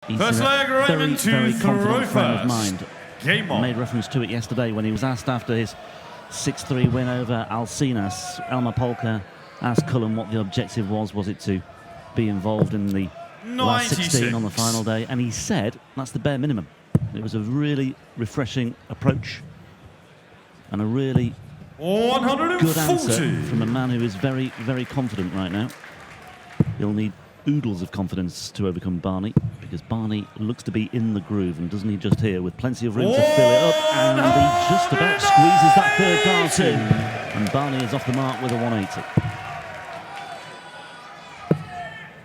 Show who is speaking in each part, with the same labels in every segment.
Speaker 1: He's
Speaker 2: First leg, Raymond
Speaker 1: very
Speaker 2: to
Speaker 1: confident
Speaker 2: throw
Speaker 1: frame of
Speaker 2: first.
Speaker 1: mind.
Speaker 2: Game on.
Speaker 1: Made reference to it yesterday when he was asked after his 6-3 win over Alcinas. Elmer Polka asked Cullen what the objective was. Was it to be involved in the last 16 on the final day? And he said that's the bare minimum. It was a really refreshing approach and a really good answer from a man who is very, very confident right now. He'll need oodles of confidence to overcome Barney, because Barney looks to be in the groove, and doesn't he just here with plenty of room to fill it up, and he just about squeezes that third dart in, and Barney is off the mark with a 180.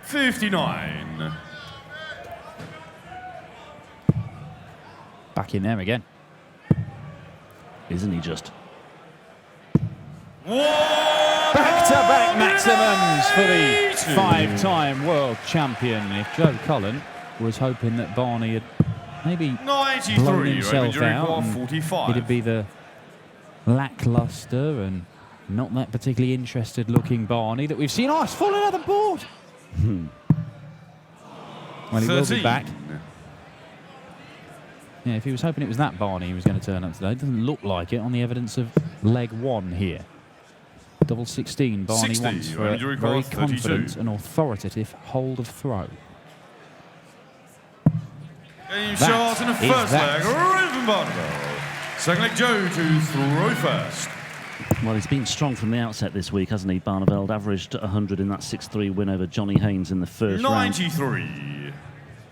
Speaker 2: 59.
Speaker 3: Back in there again.
Speaker 1: Isn't he just?
Speaker 3: Back-to-back maximums for the five-time world champion. If Joe Cullen was hoping that Barney had maybe blown himself out, it'd be the lackluster and not that particularly interested-looking Barney that we've seen. Oh, it's fallen out of the board. Well, he will be back. Yeah, if he was hoping it was that Barney he was going to turn up today, it doesn't look like it on the evidence of leg one here. Double 16, Barney
Speaker 2: 60,
Speaker 3: wants for a very confident and authoritative hold of throw.
Speaker 2: Game shot in the first leg, Raymond Barneveld. Second leg, Joe to throw first.
Speaker 1: Well, he's been strong from the outset this week, hasn't he? Barneveld averaged 100 in that 6-3 win over Johnny Haynes in the first
Speaker 2: 93.
Speaker 1: round.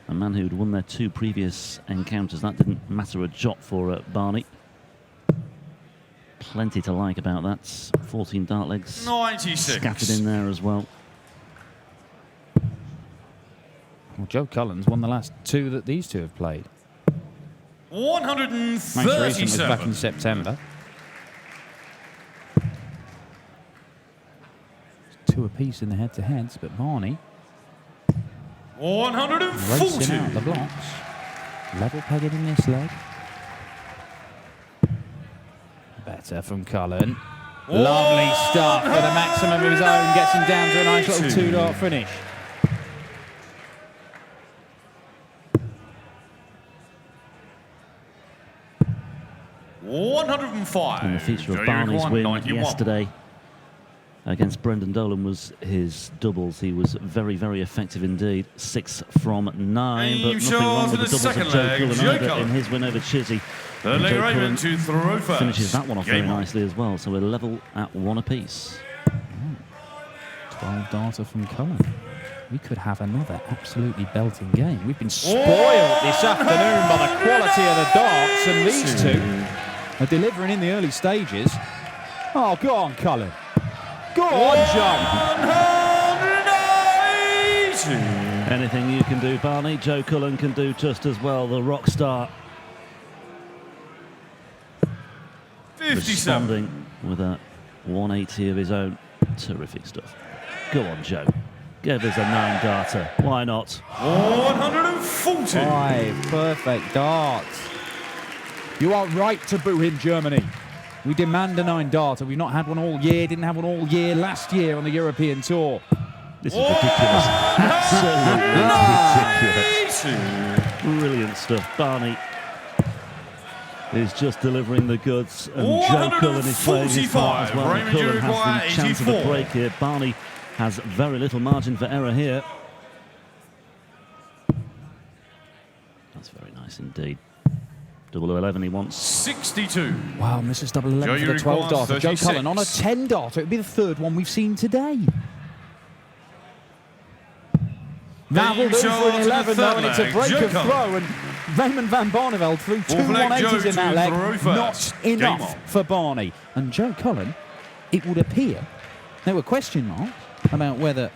Speaker 1: A man who'd won their two previous encounters. That didn't matter a jot for Barney. Plenty to like about that. 14 dart legs
Speaker 2: 96.
Speaker 1: scattered in there as well.
Speaker 3: Well, Joe Cullen's won the last two that these two have played.
Speaker 2: 137.
Speaker 3: Most recent was back in September. Two apiece in the head-to-heads, but Barney
Speaker 2: 140.
Speaker 3: racing out the blocks. Level pegging in this leg. Better from Cullen. Lovely start for the maximum of his own. Gets him down to a nice little two-dart finish.
Speaker 2: And
Speaker 1: the feature of Barney's win yesterday against Brendan Dolan was his doubles. He was very, very effective indeed. 6 from 9, but nothing wrong with the doubles of Joe Cullen in his win over Chizzy.
Speaker 2: Joe Cullen to throw first.
Speaker 1: Finishes that one off very nicely as well, so we're level at 1 apiece.
Speaker 3: 12 darter from Cullen. We could have another absolutely belting game. We've been spoiled this afternoon by the quality of the darts, and these two are delivering in the early stages. Oh, go on, Cullen. Go on, Joe.
Speaker 1: Anything you can do, Barney, Joe Cullen can do just as well. The rock star
Speaker 2: 57.
Speaker 1: Responding with a 180 of his own. Terrific stuff. Go on, Joe. Give us a 9-darter. Why not?
Speaker 2: 140.
Speaker 3: 5 perfect darts. You are right to boo him, Germany. We demand a 9-darter. We've not had one all year. Didn't have one all year last year on the European Tour.
Speaker 1: This is ridiculous. Absolutely ridiculous. Brilliant stuff. Barney is just delivering the goods, and Joe Cullen is playing his part as well. Cullen has the chance of a break here. Barney has very little margin for error here. That's very nice indeed. Double 11 he wants.
Speaker 2: 62.
Speaker 3: Wow, misses double 11 for the 12 darter. Joe Cullen on a 10 darter. It would be the third one we've seen today. That will do for an 11 though, and it's a break of throw, and Raymond van Barneveld threw 2 180s in that leg. Not enough for Barney. And Joe Cullen, it would appear, there were question marks about whether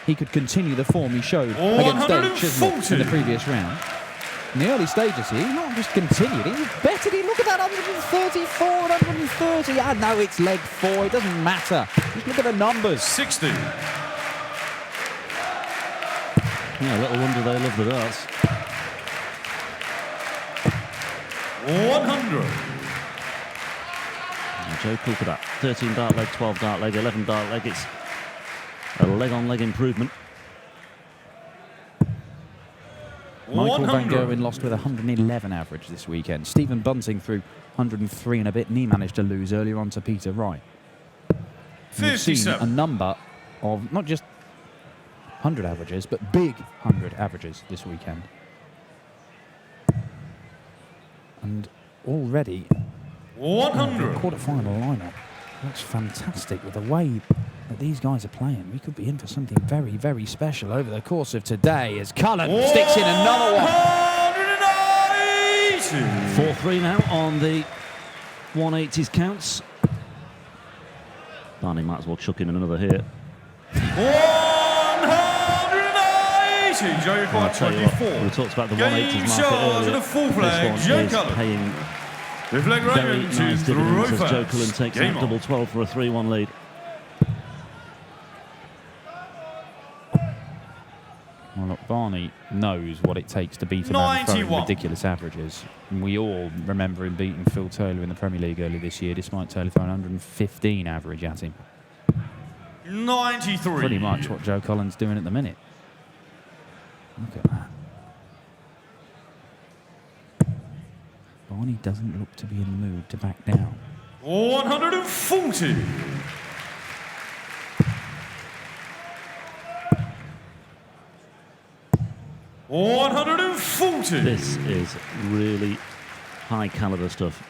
Speaker 3: he could continue the form he showed against David Chisholm in the previous round. In the early stages here, he not just continued, he was better. Look at that, 134 and 130. Ah, no, it's leg 4, it doesn't matter. Just look at the numbers.
Speaker 2: 60.
Speaker 1: Yeah, little wonder they love the darts.
Speaker 2: 100.
Speaker 1: And Joe, cool for that. 13 dart leg, 12 dart leg, 11 dart leg. It's a leg-on-leg improvement.
Speaker 3: Michael Van Gerwen lost with 111 average this weekend. Stephen Bunting threw 103 and a bit, and he managed to lose earlier on to Peter Wright. We've seen a number of not just 100 averages, but big 100 averages this weekend. And already,
Speaker 2: 100
Speaker 3: the quarter-final lineup looks fantastic with the way that these guys are playing. We could be in for something very, very special over the course of today as Cullen sticks in another one.
Speaker 1: 4-3 now on the 180s counts. Barney might as well chuck in another here.
Speaker 2: 180. Joe, you're quite 24.
Speaker 1: We talked about the 180s market earlier.
Speaker 2: The full flag,
Speaker 1: this
Speaker 2: Joe
Speaker 1: one is
Speaker 2: Cullen.
Speaker 1: paying
Speaker 2: Very
Speaker 1: nice dividends as Joe Cullen takes out double 12 for a 3-1 lead.
Speaker 3: Well, look, Barney knows what it takes to beat a man throwing ridiculous averages. And we all remember him beating Phil Taylor in the Premier League earlier this year, despite Taylor throwing 115 average at him.
Speaker 2: 93.
Speaker 3: Pretty much what Joe Cullen's doing at the minute. Look at that. Barney doesn't look to be in the mood to back down.
Speaker 2: 140.
Speaker 1: This is really high caliber stuff.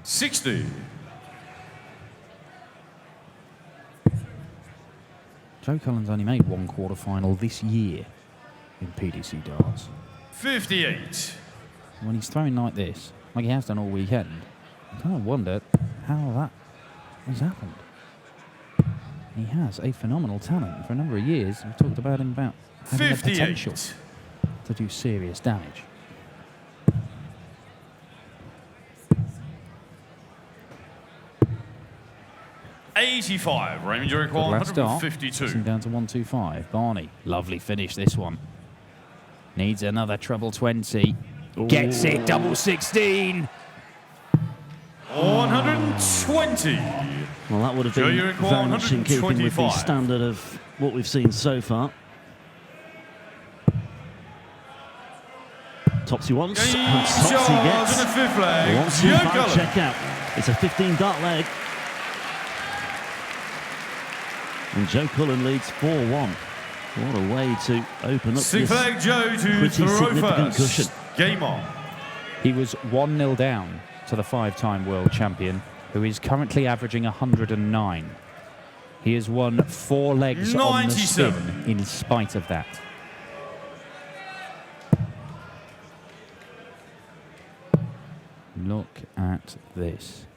Speaker 2: $60.
Speaker 3: Joe Cullen's only made one quarter-final this year in PDC darts.
Speaker 2: 58.
Speaker 3: When he's throwing like this, like he has done all weekend, I kind of wonder how that has happened. He has a phenomenal talent. For a number of years, we've talked about him about having the potential to do serious damage.
Speaker 2: $85. Raymond, you require 152.
Speaker 3: Puts him down to 125. Barney, lovely finish this one. Needs another treble 20. Ooh. Gets it, double 16.
Speaker 2: 120.
Speaker 1: Well, that would have been very much in keeping with the standard of what we've seen so far. Topsy once, and Topsy gets 1-2-5 check out. It's a 15-dart leg. And Joe Cullen leads 4-1. What a way to open up this
Speaker 2: Joe to
Speaker 1: pretty significant cushion.
Speaker 2: Game on.
Speaker 3: He was 1-0 down to the 5-time world champion, who is currently averaging 109. He has won 4 legs on the spin in spite of that. Look at this.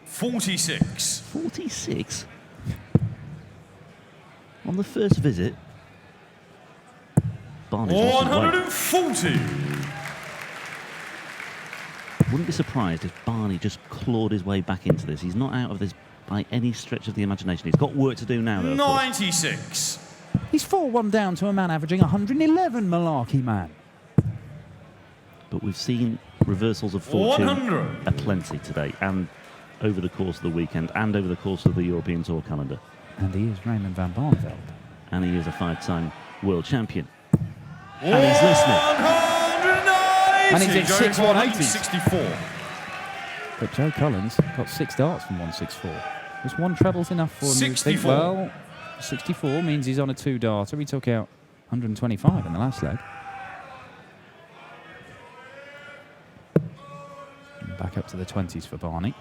Speaker 2: 46.
Speaker 1: 46? On the first visit, Barney's
Speaker 2: 140.
Speaker 1: Wouldn't be surprised if Barney just clawed his way back into this. He's not out of this by any stretch of the imagination. He's got work to do now, though.
Speaker 2: 96.
Speaker 3: He's 4-1 down to a man averaging 111, Malarkey man.
Speaker 1: But we've seen reversals of fortune aplenty today, and over the course of the weekend, and over the course of the European Tour calendar.
Speaker 3: And he is Raymond van Barneveld.
Speaker 1: And he is a 5-time world champion. And he's listening.
Speaker 3: And he's in 6-180.
Speaker 2: 64.
Speaker 3: But Joe Cullen's got 6 darts from 164. Was 1 treble's enough for him?
Speaker 2: 64.
Speaker 3: Well, 64 means he's on a 2-darter. He took out 125 in the last leg. And back up to the 20s for Barney.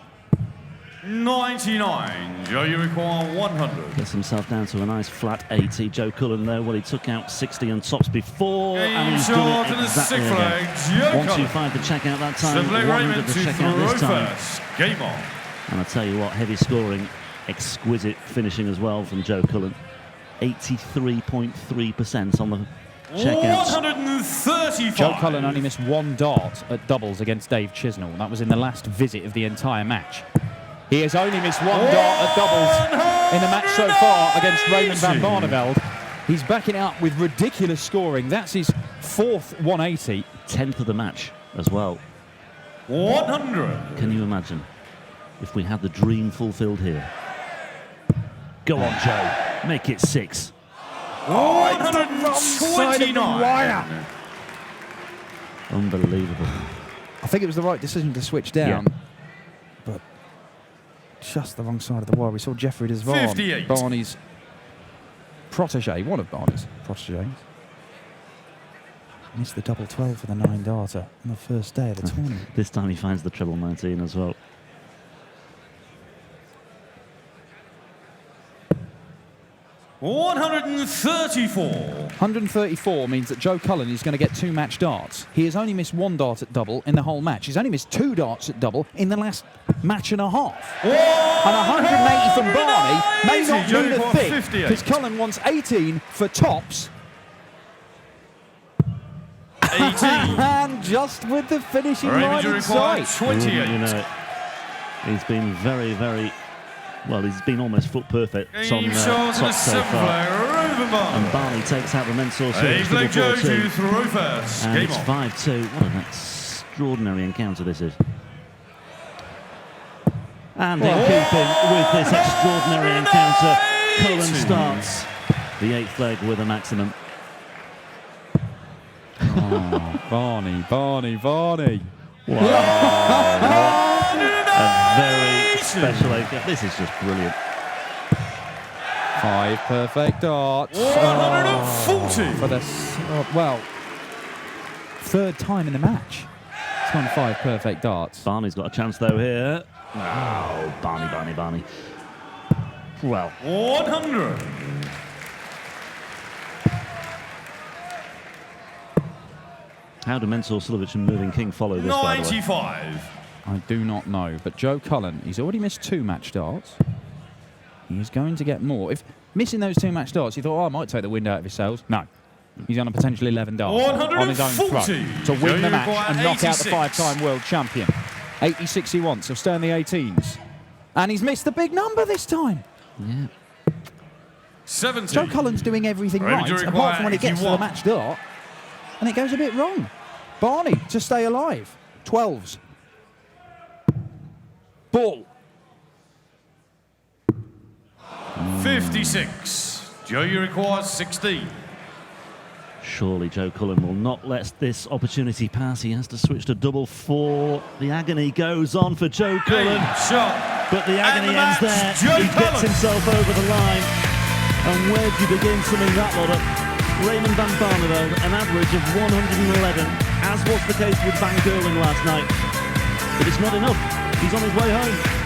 Speaker 2: 99. Joe, you require 100.
Speaker 1: Gets himself down to a nice flat 80. Joe Cullen there, well, he took out 60 and tops before, and he's done it exactly again. 125 to check out that time, 100 to check out this time.
Speaker 2: Game on.
Speaker 1: And I tell you what, heavy scoring, exquisite finishing as well from Joe Cullen. 83.3% on the checkouts.
Speaker 2: 135.
Speaker 3: Joe Cullen only missed 1 dart at doubles against Dave Chisnell. That was in the last visit of the entire match. He has only missed 1 dart at doubles in the match so far against Raymond van Barneveld. He's backing it up with ridiculous scoring. That's his 4th 180.
Speaker 1: 10th of the match as well.
Speaker 2: 100.
Speaker 1: Can you imagine if we had the dream fulfilled here? Go on, Joe. Make it 6.
Speaker 2: 129.
Speaker 1: Unbelievable.
Speaker 3: I think it was the right decision to switch down.
Speaker 1: Yeah.
Speaker 3: But just the wrong side of the wire. We saw Jeffrey Desvaughn,
Speaker 2: 58.
Speaker 3: Barney's protege, one of Barney's proteges. Missed the double 12 for the 9-darter on the first day of the tournament.
Speaker 1: This time he finds the treble 19 as well.
Speaker 2: $134
Speaker 3: means that Joe Cullen is going to get 2 match darts. He has only missed 1 dart at double in the whole match. He's only missed 2 darts at double in the last match and a half. And 180 from Barney may not mean a thing, because Cullen wants 18 for tops.
Speaker 2: 18.
Speaker 3: And just with the finishing line in sight.
Speaker 2: 28.
Speaker 1: You know, he's been very, very... Well, he's been almost foot perfect on top so far. And Barney takes out the men's series.
Speaker 2: Joe to throw first.
Speaker 1: And it's 5-2. What an extraordinary encounter this is. And in keeping with this extraordinary encounter, Cullen starts the 8th leg with a maximum.
Speaker 3: Oh, Barney.
Speaker 1: Wow. A very special anchor. This is just brilliant.
Speaker 3: 5 perfect darts.
Speaker 2: 140.
Speaker 3: For the, well, 3rd time in the match. It's gone 5 perfect darts.
Speaker 1: Barney's got a chance though here. Oh, Barney. Well.
Speaker 2: 100.
Speaker 1: How do Mensur Silovic and Moving King follow this, by the way?
Speaker 2: 95.
Speaker 3: I do not know, but Joe Cullen, he's already missed 2 match darts. He's going to get more. If missing those 2 match darts, he thought, oh, I might take the wind out of his sails. No. He's on a potential 11 darts on his own throw to win the match and knock out the 5-time world champion. 86 he wants, he'll stay in the 18s. And he's missed the big number this time.
Speaker 1: Yeah.
Speaker 2: 70.
Speaker 3: Joe Cullen's doing everything right, apart from when it gets to the match dart. And it goes a bit wrong. Barney to stay alive. 12s. Ball.
Speaker 2: 56. Joe, you require 16.
Speaker 1: Surely Joe Cullen will not let this opportunity pass. He has to switch to double 4. The agony goes on for Joe Cullen.
Speaker 2: Shot.
Speaker 1: But the agony ends there.
Speaker 2: Joe
Speaker 1: He
Speaker 2: Cullen
Speaker 1: gets himself over the line. And where do you begin summing that lot up? Raymond van Barneveld, an average of 111, as was the case with Van Gerwen last night. But it's not enough. He's on his way home.